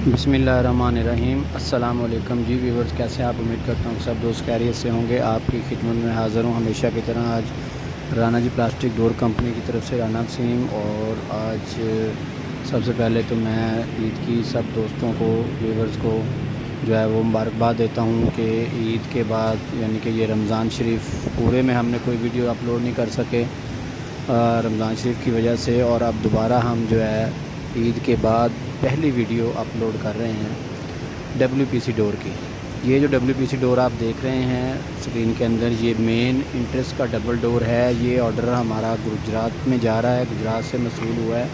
बिस्मिल्लाहिर्रहमानिर्रहीम। अस्सलाम वालेकुम जी व्यूवर्स, कैसे आप? उम्मीद करता हूँ सब दोस्त खैरियत से होंगे। आपकी खिदमत में हाज़िर हूँ हमेशा की तरह। आज राना जी प्लास्टिक डोर कंपनी की तरफ से राना वसीम। और आज सबसे पहले तो मैं ईद की सब दोस्तों को, व्यूवर्स को जो है वो मुबारकबाद देता हूँ कि ईद के बाद यानी कि ये रमज़ान शरीफ पूरे में हमने कोई वीडियो अपलोड नहीं कर सके रमज़ान शरीफ की वजह से। और अब दोबारा हम जो है ईद के बाद पहली वीडियो अपलोड कर रहे हैं WPC डोर की। ये जो WPC डोर आप देख रहे हैं स्क्रीन के अंदर, ये मेन इंट्रेस का डबल डोर है। ये ऑर्डर हमारा गुजरात में जा रहा है, गुजरात से मसूल हुआ है।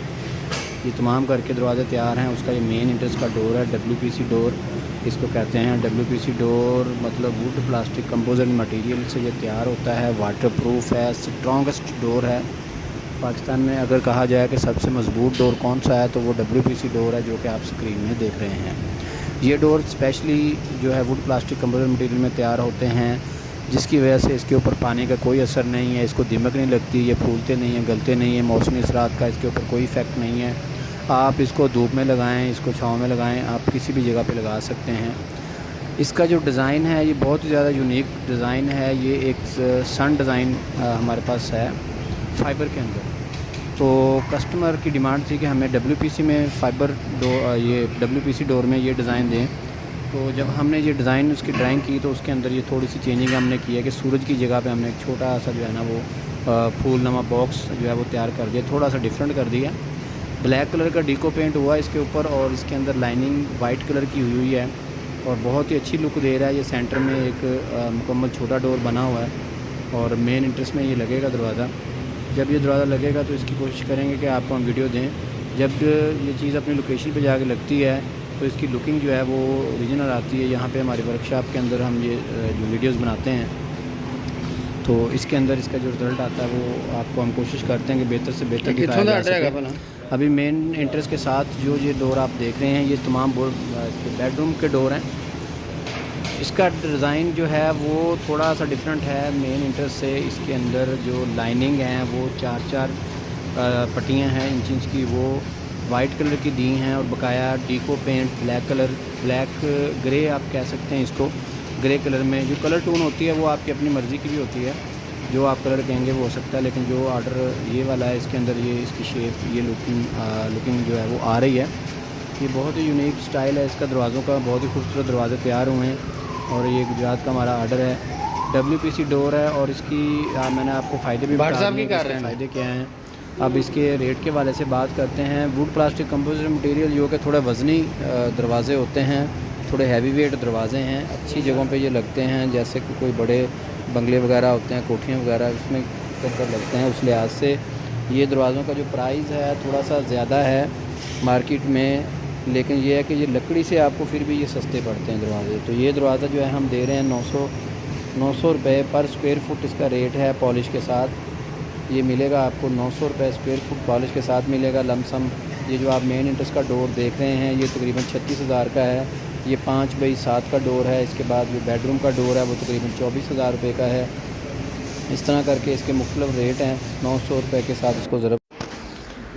ये तमाम करके दरवाज़े तैयार हैं। उसका ये मेन इंट्रेस का डोर है, WPC डोर इसको कहते हैं। WPC डोर मतलब वुड प्लास्टिक कंपोजिट मटेरियल से ये तैयार होता है, वाटरप्रूफ है, स्ट्रॉन्गेस्ट डोर है पाकिस्तान में। अगर कहा जाए कि सबसे मज़बूत डोर कौन सा है तो वो WPC डोर है, जो कि आप स्क्रीन में देख रहे हैं। ये डोर स्पेशली जो है वुड प्लास्टिक कंपोजिट मटेरियल में तैयार होते हैं, जिसकी वजह से इसके ऊपर पानी का कोई असर नहीं है, इसको दीमक नहीं लगती, ये फूलते नहीं हैं, गलते नहीं हैं। मौसमी असरात का इसके ऊपर कोई इफ़ेक्ट नहीं है। आप इसको धूप में लगाएं, इसको छाँव में लगाएं, आप किसी भी जगह पे लगा सकते हैं। इसका जो डिज़ाइन है ये बहुत ही ज़्यादा यूनिक डिज़ाइन है। ये एक सन डिज़ाइन हमारे पास है फ़ाइबर के अंदर। तो कस्टमर की डिमांड थी कि हमें WPC में फ़ाइबर ये WPC डोर में ये डिज़ाइन दें। तो जब हमने ये डिज़ाइन उसकी ड्राइंग की तो उसके अंदर ये थोड़ी सी चेंजिंग हमने की है कि सूरज की जगह पे हमने एक छोटा सा जो है ना वो फूलनुमा बॉक्स जो है वो तैयार कर दिया, थोड़ा सा डिफरेंट कर दिया। ब्लैक कलर का डीको पेंट हुआ इसके ऊपर और इसके अंदर लाइनिंग वाइट कलर की हुई हुई है और बहुत ही अच्छी लुक दे रहा है। ये सेंटर में एक मुकम्मल छोटा डोर बना हुआ है और मेन इंट्रेस में ये लगेगा दरवाज़ा। जब ये दरवाज़ा लगेगा तो इसकी कोशिश करेंगे कि आपको हम वीडियो दें। जब ये चीज़ अपनी लोकेशन पे जाके लगती है तो इसकी लुकिंग जो है वो ओरिजिनल आती है। यहाँ पे हमारी वर्कशॉप के अंदर हम ये जो वीडियोस बनाते हैं तो इसके अंदर इसका जो रिज़ल्ट आता है वो आपको हम कोशिश करते हैं कि बेहतर से बेहतर दिखाया जा सके। अभी मेन इंट्रेस के साथ जो ये डोर आप देख रहे हैं ये तमाम बेडरूम के डोर हैं। इसका डिज़ाइन जो है वो थोड़ा सा डिफरेंट है मेन इंट्रेस से। इसके अंदर जो लाइनिंग है वो चार पट्टियाँ हैं इंच इंच की, वो वाइट कलर की दी हैं और बकाया डीको paint black colour, black grey आप कह सकते हैं इसको। ग्रे कलर में जो कलर टोन होती है वो आपकी अपनी मर्ज़ी की भी होती है, जो आप कलर कहेंगे वो हो सकता है। लेकिन जो ऑर्डर ये वाला है इसके अंदर ये इसकी शेप, ये लुकिंग जो है वो आ रही है। ये बहुत ही यूनिक स्टाइल है इसका दरवाज़ों का, बहुत ही खूबसूरत दरवाजे तैयार हुए हैं और ये गुजरात का हमारा ऑर्डर है। WPC डोर है और इसकी मैंने आपको फ़ायदे भी बता दिए हैं, फ़ायदे क्या हैं। अब इसके रेट के वाले से बात करते हैं। वुड प्लास्टिक कंपोजिट मटेरियल जो कि थोड़े वज़नी दरवाज़े होते हैं, थोड़े हैवी वेट दरवाज़े हैं, अच्छी जगहों पे ये लगते हैं, जैसे कि कोई बड़े बंगले वगैरह होते हैं, कोठियाँ वगैरह, उसमें अंदर लगते हैं। उस लिहाज से ये दरवाज़ों का जो प्राइस है थोड़ा सा ज़्यादा है मार्केट में, लेकिन ये है कि ये लकड़ी से आपको फिर भी ये सस्ते पड़ते हैं दरवाज़े। तो ये दरवाज़ा जो है हम दे रहे हैं 900 रुपये पर स्क्वायर फुट इसका रेट है। पॉलिश के साथ ये मिलेगा आपको 900 रुपये स्क्वायर फुट पॉलिश के साथ मिलेगा लमसम। ये जो आप मेन इंट्रेस का डोर देख रहे हैं ये तकरीबन 36,000 का है। ये 5 बाई 7 का डोर है। इसके बाद जो बेडरूम का डोर है वो तकरीबन 24,000 रुपये का है। इस तरह करके इसके मुख्तलिफ रेट हैं। 900 रुपये के साथ इसको ज़रा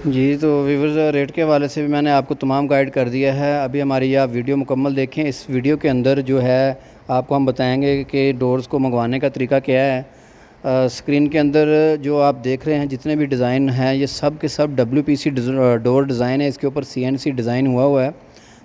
जी। तो व्यूअर्स रेट के हवाले से भी मैंने आपको तमाम गाइड कर दिया है। अभी हमारी ये आप वीडियो मुकम्मल देखें। इस वीडियो के अंदर जो है आपको हम बताएंगे कि डोर्स को मंगवाने का तरीका क्या है। स्क्रीन के अंदर जो आप देख रहे हैं जितने भी डिज़ाइन हैं ये सब के सब WPC डोर डिज़ाइन है। इसके ऊपर CNC डिज़ाइन हुआ है।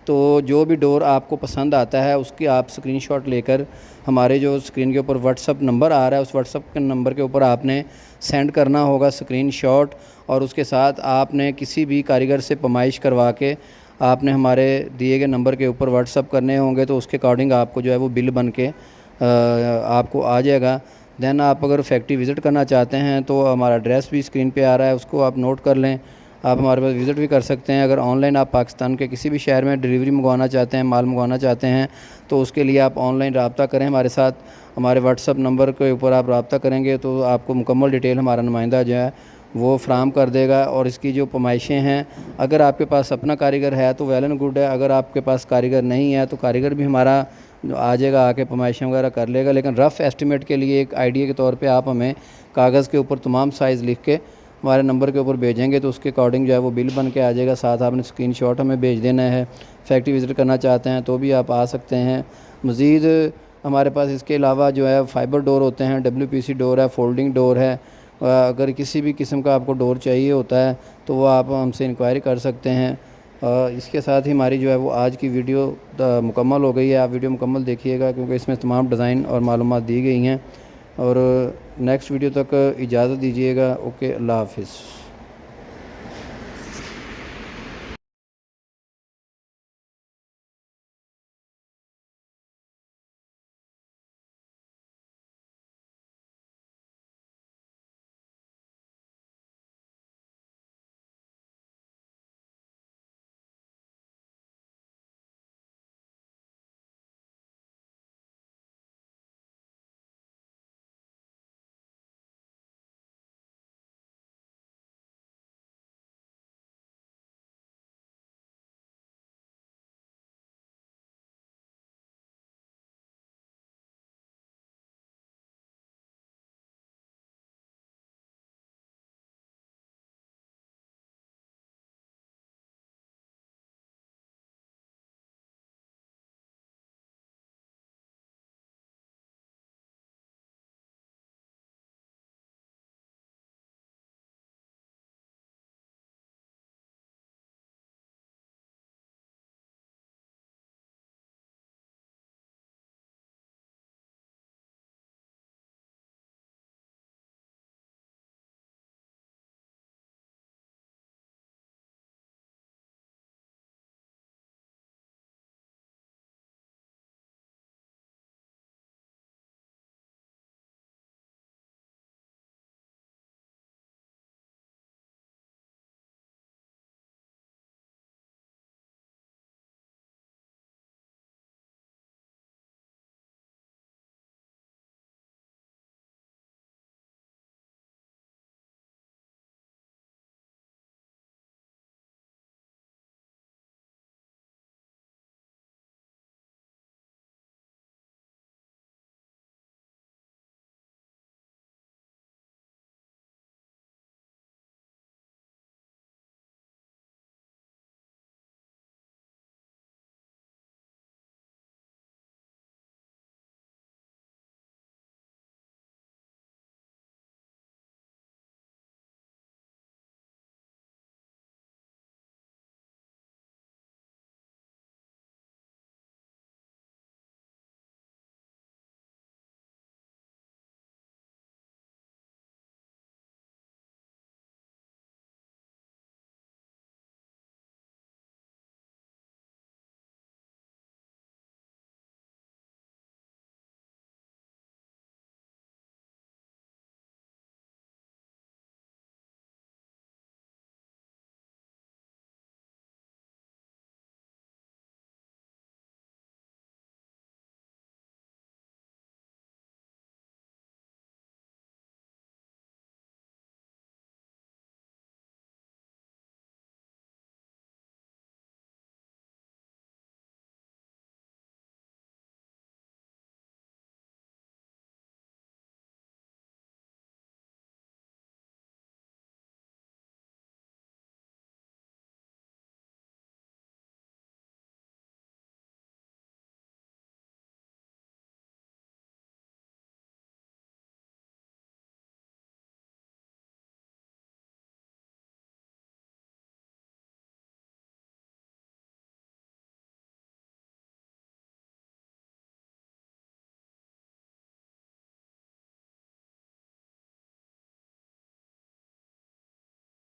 तो जो भी डोर आपको पसंद आता है उसकी आप स्क्रीनशॉट लेकर हमारे जो स्क्रीन के ऊपर व्हाट्सअप नंबर आ रहा है उस व्हाट्सअप के नंबर के ऊपर आपने सेंड करना होगा स्क्रीनशॉट, और उसके साथ आपने किसी भी कारीगर से पमाइश करवा के आपने हमारे दिए गए नंबर के ऊपर व्हाट्सअप करने होंगे। तो उसके अकॉर्डिंग आपको जो है वो बिल बन के आपको आ जाएगा। दैन आप अगर फैक्ट्री विज़िट करना चाहते हैं तो हमारा एड्रेस भी स्क्रीन पे आ रहा है, उसको आप नोट कर लें। आप हमारे पास विज़िट भी कर सकते हैं। अगर ऑनलाइन आप पाकिस्तान के किसी भी शहर में डिलीवरी मंगवाना चाहते हैं, माल मंगवाना चाहते हैं, तो उसके लिए आप ऑनलाइन रब्ता करें हमारे साथ। हमारे व्हाट्सअप नंबर के ऊपर आप रब्ता करेंगे तो आपको मुकम्मल डिटेल हमारा नुमाइंदा जो है वो फ्राहम कर देगा। और इसकी जो पमाइशें हैं, अगर आपके पास अपना कारीगर है तो वेल एंड गुड है, अगर आपके पास कारीगर नहीं है तो कारीगर भी हमारा आ जाएगा, आके पमाइशें वगैरह कर लेगा। लेकिन रफ़ एस्टिमेट के लिए एक आइडिया के तौर पे आप हमें कागज़ के ऊपर तमाम साइज़ लिख के हमारे नंबर के ऊपर भेजेंगे तो उसके अकॉर्डिंग जो है वो बिल बन के आ जाएगा। साथ आपने स्क्रीनशॉट हमें भेज देना है। फैक्ट्री विज़िट करना चाहते हैं तो भी आप आ सकते हैं। मज़ीद हमारे पास इसके अलावा जो है फाइबर डोर होते हैं, WPC डोर है, फोल्डिंग डोर है। अगर किसी भी किस्म का आपको डोर चाहिए होता है तो वो आप हमसे इंक्वायरी कर सकते हैं। इसके साथ ही हमारी जो है वो आज की वीडियो मुकम्मल हो गई है। आप वीडियो मुकम्मल देखिएगा क्योंकि इसमें तमाम डिज़ाइन और मालूमात दी गई हैं। और नेक्स्ट वीडियो तक इजाज़त दीजिएगा। ओके, अल्लाह हाफ़िज़।